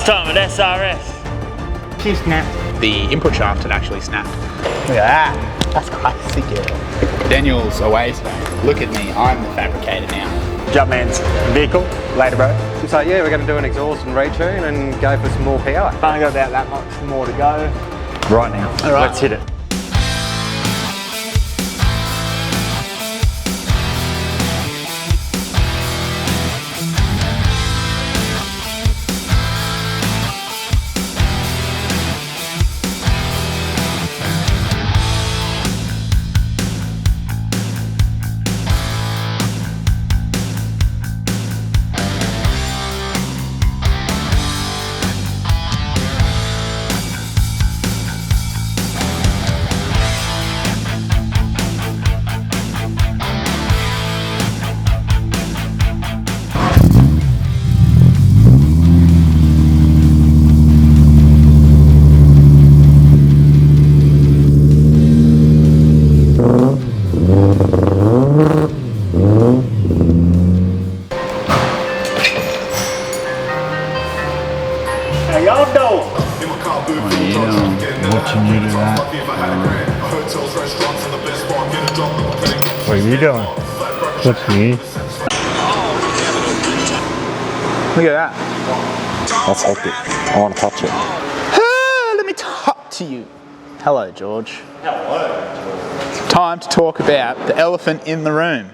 Last time at SRS. She snapped. The input shaft had actually snapped. Look at that. That's classic, yeah. Daniel's away today. Look at me, I'm the fabricator now. Jumpman's vehicle, later bro. So yeah, we're going to do an exhaust and retune and go for some more PI. Only got about that much more to go. Right now, All right. let's hit it. What are you doing? What's me? Look at that. That's hectic. I want to touch it. Let me talk to you. Hello, George. Hello. Time to talk about the elephant in the room.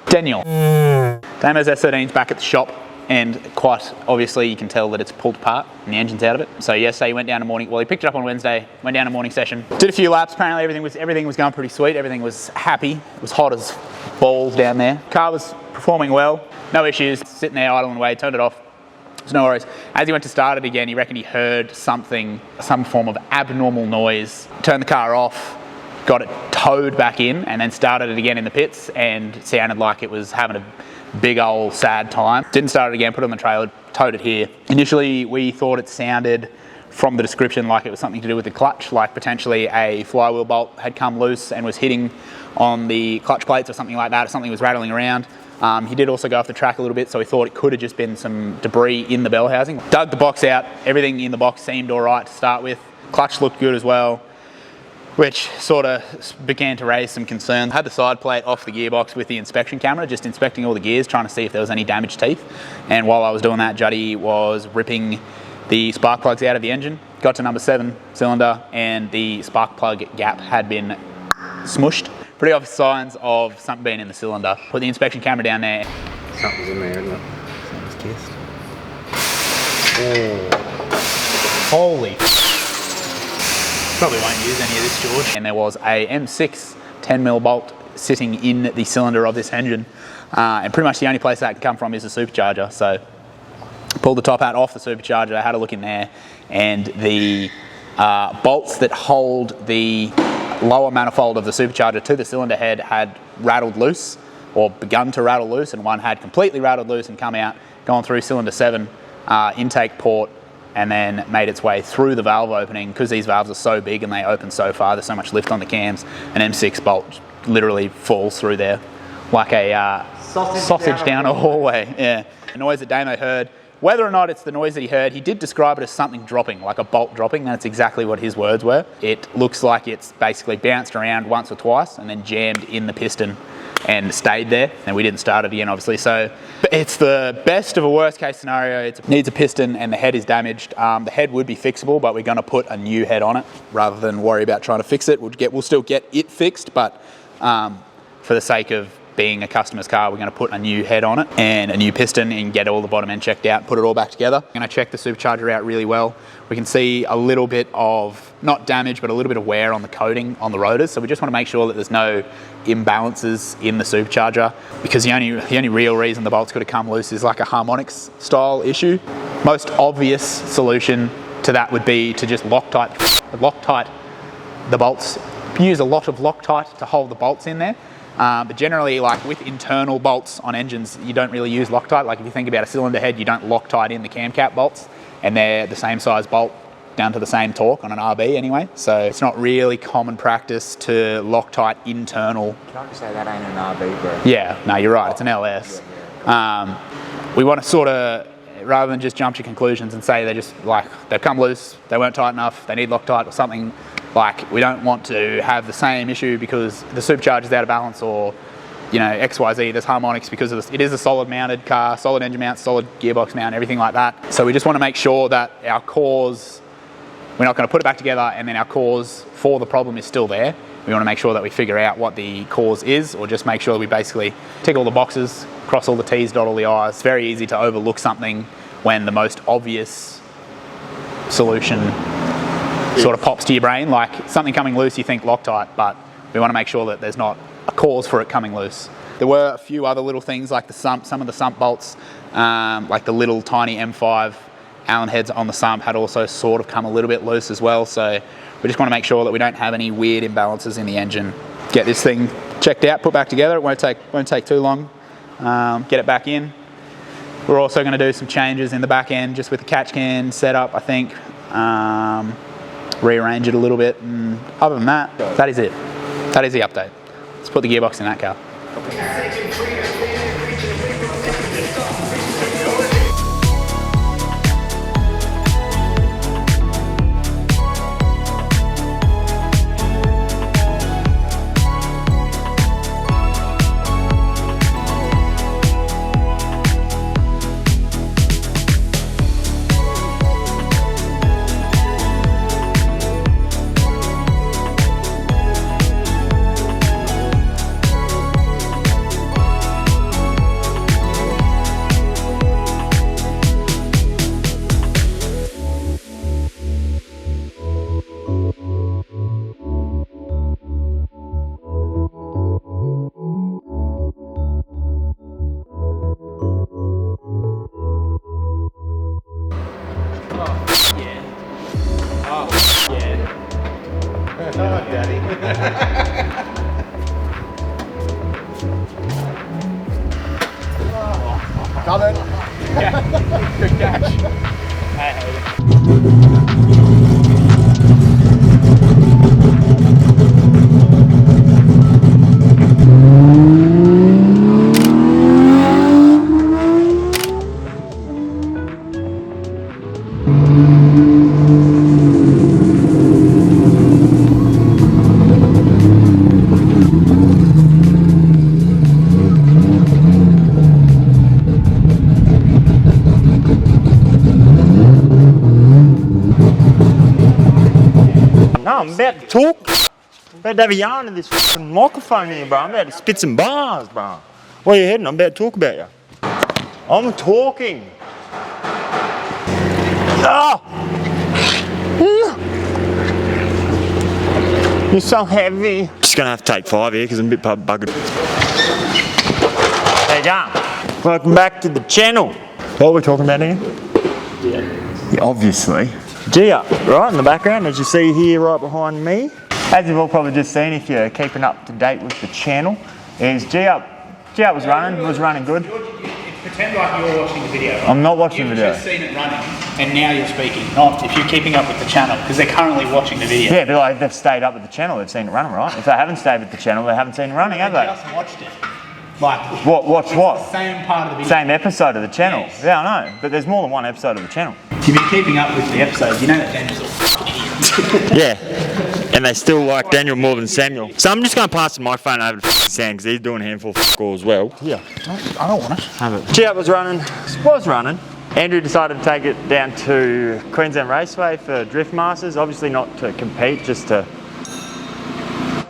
Daniel. Damo's S13's back at the shop, and quite obviously you can tell that it's pulled apart and the engine's out of it. So yesterday he went down to morning, well he picked it up on Wednesday, went down to morning session, did a few laps, apparently everything was going pretty sweet, everything was happy, it was hot as balls down there. Car was performing well, no issues, sitting there idling away, turned it off, there's no worries. As he went to start it again, he reckoned he heard something, some form of abnormal noise, turned the car off, got it towed back in and then started it again in the pits and sounded like it was having a big old sad time. Didn't start it again, put it on the trailer, towed it here. Initially we thought it sounded from the description like it was something to do with the clutch, like potentially a flywheel bolt had come loose and was hitting on the clutch plates or something like that, or something was rattling around. He did also go off the track a little bit, so we thought it could have just been some debris in the bell housing. Dug the box out, everything in the box seemed all right to start with. Clutch looked good as well, which sort of began to raise some concerns. Had the side plate off the gearbox with the inspection camera, just inspecting all the gears, trying to see if there was any damaged teeth. And while I was doing that, Juddy was ripping the spark plugs out of the engine. Got to number 7 cylinder and the spark plug gap had been smushed. Pretty obvious signs of something being in the cylinder. Put the inspection camera down there. Something's in there, isn't it? Something's kissed. Oh. Holy. Probably won't use any of this, George. And there was a M6 10mm bolt sitting in the cylinder of this engine. And pretty much the only place that can come from is the supercharger. So pulled the top hat off the supercharger, had a look in there, and the bolts that hold the lower manifold of the supercharger to the cylinder head had rattled loose, or begun to rattle loose, and one had completely rattled loose and come out, gone through cylinder 7 intake port, and then made its way through the valve opening. Because these valves are so big and they open so far, there's so much lift on the cams, an M6 bolt literally falls through there like a sausage down a hallway. Yeah. The noise that Damo heard, whether or not it's the noise that he heard, he did describe it as something dropping, like a bolt dropping. That's exactly what his words were. It looks like it's basically bounced around once or twice and then jammed in the piston and stayed there, and we didn't start it again, obviously. So it's the best of a worst case scenario. It needs a piston and the head is damaged. The head would be fixable, but we're going to put a new head on it rather than worry about trying to fix it. We'll still get it fixed, but for the sake of being a customer's car, we're going to put a new head on it and a new piston and get all the bottom end checked out, put it all back together. I'm going to check the supercharger out really well. We can see a little bit of, not damage, but a little bit of wear on the coating on the rotors. So we just want to make sure that there's no imbalances in the supercharger, because the only real reason the bolts could have come loose is like a harmonics style issue. Most obvious solution to that would be to just Loctite the bolts. Use a lot of Loctite to hold the bolts in there. But generally, like with internal bolts on engines, you don't really use Loctite. Like if you think about a cylinder head, you don't Loctite in the cam cap bolts, and they're the same size bolt down to the same torque on an RB anyway. So it's not really common practice to Loctite internal. Can I just say that ain't an RB, bro? Yeah, no, you're right. It's an LS. We want to sort of rather than just jump to conclusions and say they've come loose, they weren't tight enough, they need Loctite or something. Like, we don't want to have the same issue because the supercharger is out of balance, or XYZ, there's harmonics because of this. It is a solid mounted car, solid engine mount, solid gearbox mount, everything like that. So we just want to make sure that our cause, we're not going to put it back together and then our cause for the problem is still there. We want to make sure that we figure out what the cause is, or just make sure that we basically tick all the boxes, cross all the T's, dot all the I's. It's very easy to overlook something when the most obvious solution sort of pops to your brain. Like something coming loose, you think Loctite, but we want to make sure that there's not a cause for it coming loose. There were a few other little things like some of the sump bolts, like the little tiny M5 Allen heads on the sump had also sort of come a little bit loose as well. So we just want to make sure that we don't have any weird imbalances in the engine. Get this thing checked out, put back together. It won't take too long. Get it back in. We're also going to do some changes in the back end just with the catch can setup, I think. Rearrange it a little bit, and other than that, that is it. That is the update. Let's put the gearbox in that car. Got it. Yeah, good catch. No, I'm about to talk. I'm about to have a yarn in this fucking microphone here, bro. I'm about to spit some bars, bro. Where you heading? I'm about to talk about you. I'm talking. Ah! You're so heavy. Just gonna have to take 5 here because I'm a bit buggered. There you go. Welcome back to the channel. What are we talking about here? Yeah, obviously. G-Up, right in the background, as you see here right behind me. As you've all probably just seen if you're keeping up to date with the channel, is G-Up was running good. Pretend like you're watching the video. Right? I'm not watching the video. You've just seen it running, and now you're speaking. Not if you're keeping up with the channel, because they're currently watching the video. Yeah, but like they've stayed up with the channel, they've seen it running, right? If they haven't stayed with the channel, they haven't seen it running, have they? They just watched it. Like, Watch what? The same part of the video. Same episode of the channel. Yes. Yeah, I know, but there's more than one episode of the channel. If you've been keeping up with the episodes, you know that Daniel's a fucking idiot. Yeah, and they still like Daniel more than Samuel. So I'm just going to pass the microphone over to Sam because he's doing a handful of score as well. Yeah. I don't want it. Have it. G-Up was running. Andrew decided to take it down to Queensland Raceway for Drift Masters. Obviously not to compete, just to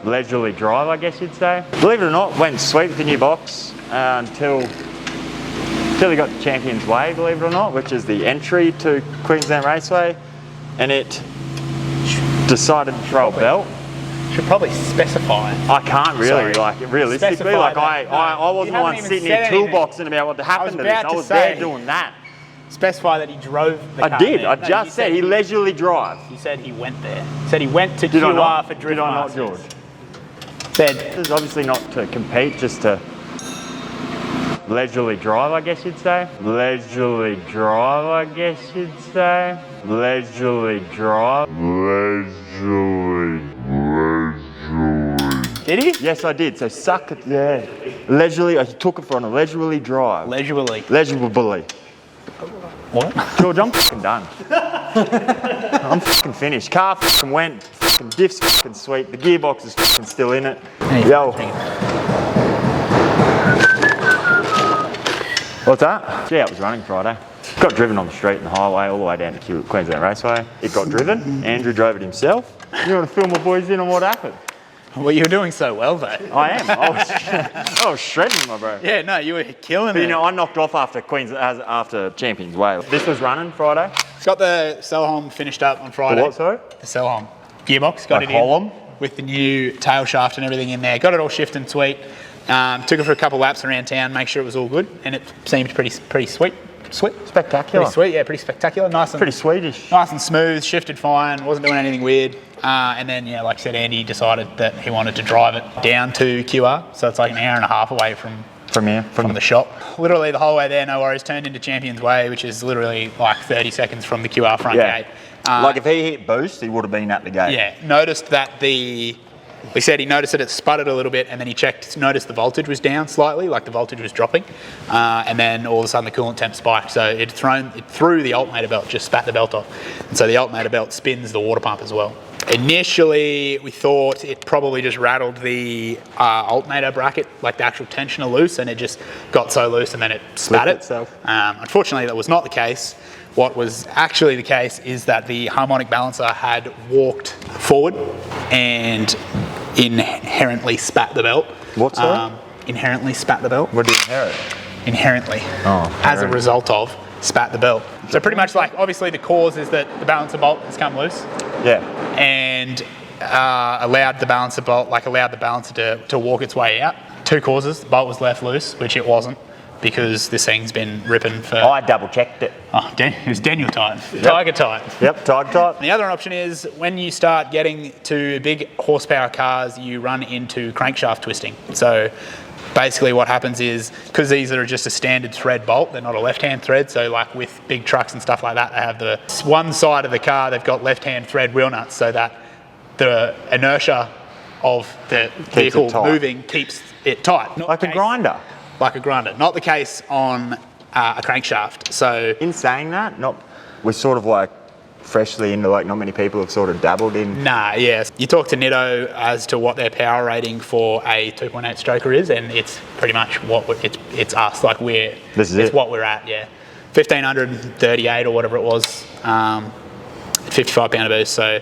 leisurely drive, I guess you'd say. Believe it or not, went sweet with the new box until he got to Champions Way, believe it or not, which is the entry to Queensland Raceway, and it decided to throw a belt. Should probably specify. I can't really, realistically, Specify I wasn't the one sitting here toolboxing about what happened to this. I was there doing that. Specify that he drove the car. I did. There. I just said he leisurely drive. You said he went there. Said he went to QR for Drift Did I not, Masters. George? Said This is obviously not to compete, just to leisurely drive, I guess you'd say. Leisurely drive, I guess you'd say. Leisurely drive. did he? Yes, I did. So suck it there. Leisurely. I took it for on a leisurely drive. Leisurely. Leisurely. What? George, I'm fucking done. I'm fucking finished. Car fucking went. Fucking diff's fucking sweet. The gearbox is fucking still in it. Yo. What's that? Yeah, it was running Friday. Got driven on the street and the highway all the way down to Queensland Raceway. It got driven. Andrew drove it himself. You want to fill my boys in on what happened? Well, you're doing so well, though. I am. I was shredding, my bro. Yeah, no, you were killing But, it. you know, I knocked off after Champions Way. This was running Friday. Got the Selholm finished up on Friday. The what, sorry? The Selholm gearbox. Got Like it Holland? in with the new tail shaft and everything in there. Got it all shifting sweet. Took it for a couple laps around town, make sure it was all good, and it seemed pretty sweet. Spectacular. Pretty sweet, yeah, pretty spectacular. Nice and Pretty Swedish. nice and smooth, shifted fine, wasn't doing anything weird. And then, yeah, like I said, Andy decided that he wanted to drive it down to QR, so it's like an hour and a half away from From the shop. Literally the whole way there, no worries, turned into Champions Way, which is literally like 30 seconds from the QR front gate. Like if he hit boost, he would have been at the gate. Yeah, noticed that he noticed that it sputtered a little bit, and then he noticed the voltage was down slightly, like the voltage was dropping, and then all of a sudden the coolant temp spiked. So it threw the alternator belt, just spat the belt off, and so the alternator belt spins the water pump as well. Initially, we thought it probably just rattled the alternator bracket, like the actual tensioner loose, and it just got so loose and then it spat it. itself. Unfortunately, that was not the case. What was actually the case is that the harmonic balancer had walked forward and inherently spat the belt. What, sorry? Inherently spat the belt. What did he inherit? Inherently. Oh, as a result of spat the belt. So pretty much like, obviously the cause is that the balancer bolt has come loose. Yeah. And allowed the balancer to walk its way out. Two causes: the bolt was left loose, which it wasn't, because this thing's been ripping for... I double checked it. Oh, it was Daniel tight. Tiger tight. Yep, tiger tight. The other option is when you start getting to big horsepower cars, you run into crankshaft twisting. So basically what happens is, because these are just a standard thread bolt, they're not a left-hand thread, so like with big trucks and stuff like that, they have the one side of the car, they've got left-hand thread wheel nuts, so that the inertia of the vehicle moving keeps it tight. Like a grinder. Like a grinder. Not the case on a crankshaft. So in saying that, we're sort of like freshly into, like, not many people have sort of dabbled in. Nah, yes. You talk to Nitto as to what their power rating for a 2.8 stroker is, and it's pretty much it's us. Like it's what we're at. Yeah, 1538 or whatever it was, 55 pounder boost. So.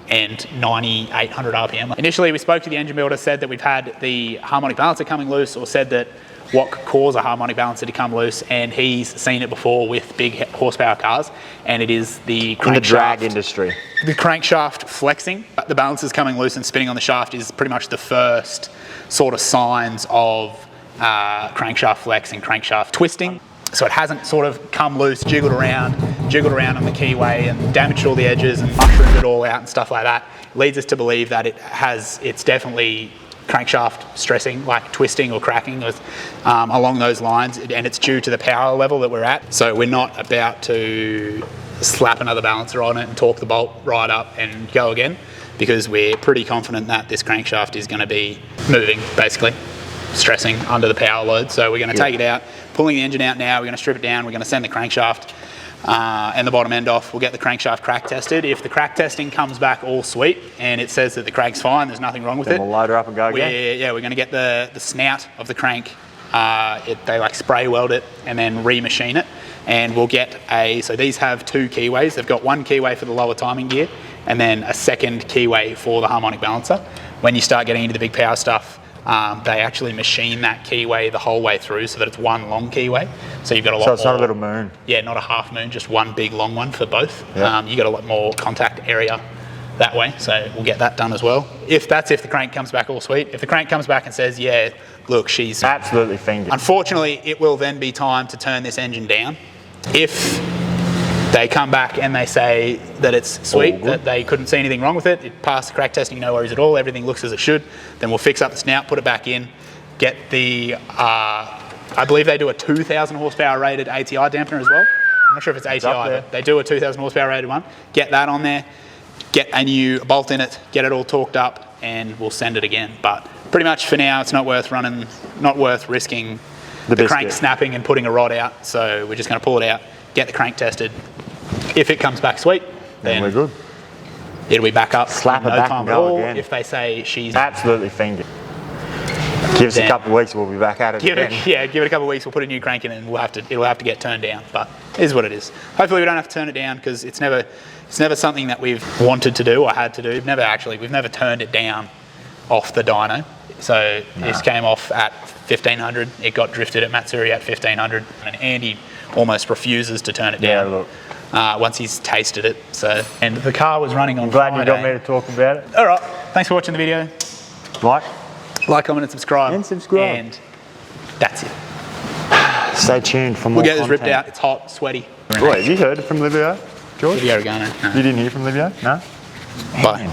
And 9,800 RPM. Initially, we spoke to the engine builder, said that we've had the harmonic balancer coming loose, or said that what could cause a harmonic balancer to come loose, and he's seen it before with big horsepower cars, and it is the crankshaft. In the drag industry. The crankshaft flexing, the balancer's coming loose and spinning on the shaft is pretty much the first sort of signs of crankshaft flex and crankshaft twisting. So it hasn't sort of come loose, jiggled around on the keyway and damaged all the edges and mushroomed it all out and stuff like that. Leads us to believe that it's definitely crankshaft stressing, like twisting or cracking along those lines, and it's due to the power level that we're at. So we're not about to slap another balancer on it and torque the bolt right up and go again, because we're pretty confident that this crankshaft is going to be moving, basically, stressing under the power load. So we're going to take it out, pulling the engine out now, we're going to strip it down, we're going to send the crankshaft and the bottom end off. We'll get the crankshaft crack tested. If the crack testing comes back all sweet and it says that the crank's fine, there's nothing wrong with it. We'll load her up and go again. Yeah, we're going to get the snout of the crank. They like spray weld it and then remachine it. And we'll get so these have two keyways. They've got one keyway for the lower timing gear and then a second keyway for the harmonic balancer. When you start getting into the big power stuff, they actually machine that keyway the whole way through so that it's one long keyway. So you've got a lot more. So it's not a little moon? Yeah, not a half moon, just one big long one for both. Yeah. You got a lot more contact area that way, so we'll get that done as well. If the crank comes back all sweet. If the crank comes back and says, yeah, look, she's absolutely fingered. Unfortunately, it will then be time to turn this engine down. If they come back and they say that it's sweet, that they couldn't see anything wrong with it, it passed the crack testing, no worries at all, everything looks as it should, then we'll fix up the snout, put it back in, get the, I believe they do a 2,000 horsepower rated ATI dampener as well. I'm not sure if it's ATI, but they do a 2,000 horsepower rated one. Get that on there, get a new bolt in it, get it all torqued up, and we'll send it again. But pretty much for now, it's not worth risking the crank snapping and putting a rod out, so we're just going to pull it out, get the crank tested. If it comes back sweet, then we're good. It'll be back up. Slap in her no back time and at go all. again. If they say she's Absolutely finger. Give us a Then- couple of weeks, we'll be back at it give again. it a couple of weeks. We'll put a new crank in, and it'll have to get turned down. But it is what it is. Hopefully, we don't have to turn it down because it's never something that we've wanted to do or had to do. We've never turned it down off the dyno. So this came off at 1500. It got drifted at Matsuri at 1500, and Andy almost refuses to turn it Yeah, down. look. Once he's tasted it. So, and the car was running on I'm glad you got Friday. me to talk about it. All right. Thanks for watching the video. Like, Comment, and subscribe. And subscribe. And that's it. stay tuned for more We'll get this ripped content. out. It's hot, sweaty. Wait, have you heard from Livio, George? Livio Regano. No. You didn't hear from Livio? No? Bye.